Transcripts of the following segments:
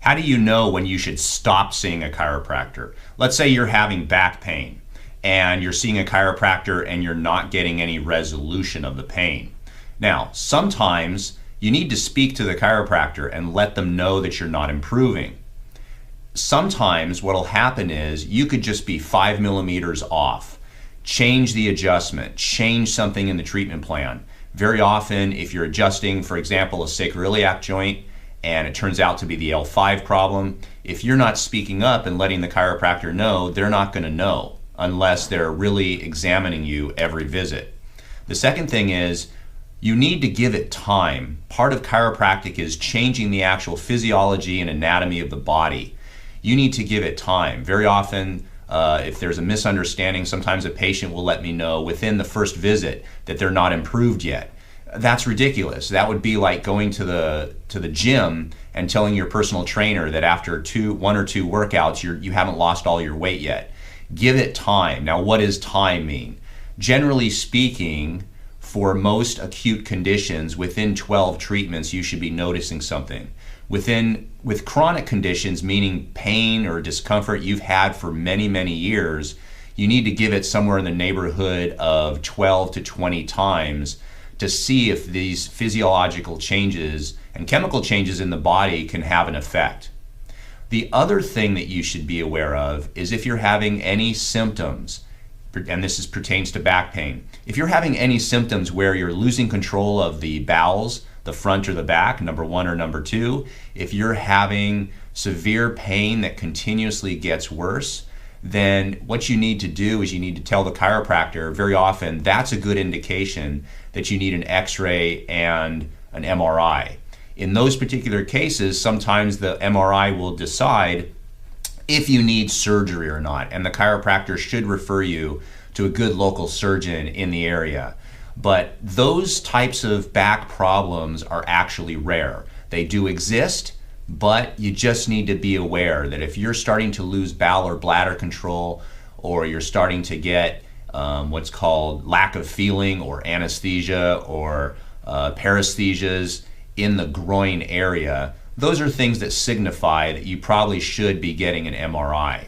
How do you know when you should stop seeing a chiropractor? Let's say you're having back pain and you're seeing a chiropractor and you're not getting any resolution of the pain. Now, sometimes you need to speak to the chiropractor and let them know that you're not improving. Sometimes what'll happen is you could just be 5 millimeters off. Change the adjustment, change something in the treatment plan. Very often, if you're adjusting, for example, a sacroiliac joint, and it turns out to be the L5 problem, if you're not speaking up and letting the chiropractor know, they're not going to know unless they're really examining you every visit. The second thing is you need to give it time. Part of chiropractic is changing the actual physiology and anatomy of the body. You need to give it time. Very often, if there's a misunderstanding, sometimes a patient will let me know within the first visit that they're not improved yet. That's ridiculous. That would be like going to the gym and telling your personal trainer that after one or two workouts you haven't lost all your weight yet. Give it time. Now, what does time mean? Generally speaking, for most acute conditions, within 12 treatments you should be noticing something. With chronic conditions, meaning pain or discomfort you've had for many, many years, you need to give it somewhere in the neighborhood of 12 to 20 times to see if these physiological changes and chemical changes in the body can have an effect. The other thing that you should be aware of is if you're having any symptoms, and this pertains to back pain, if you're having any symptoms where you're losing control of the bowels, the front or the back, number one or number two, if you're having severe pain that continuously gets worse, then what you need to do is you need to tell the chiropractor, very often that's a good indication that you need an x-ray and an MRI. In those particular cases, sometimes the MRI will decide if you need surgery or not, and the chiropractor should refer you to a good local surgeon in the area. But those types of back problems are actually rare. They do exist, but you just need to be aware that if you're starting to lose bowel or bladder control, or you're starting to get what's called lack of feeling or anesthesia or paresthesias in the groin area, those are things that signify that you probably should be getting an MRI.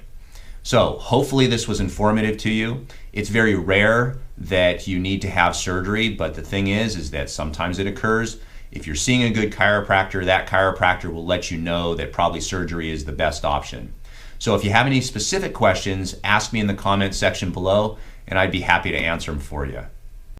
So hopefully this was informative to you. It's very rare that you need to have surgery, but the thing is that sometimes it occurs. If you're seeing a good chiropractor, that chiropractor will let you know that probably surgery is the best option. So if you have any specific questions, ask me in the comments section below, and I'd be happy to answer them for you.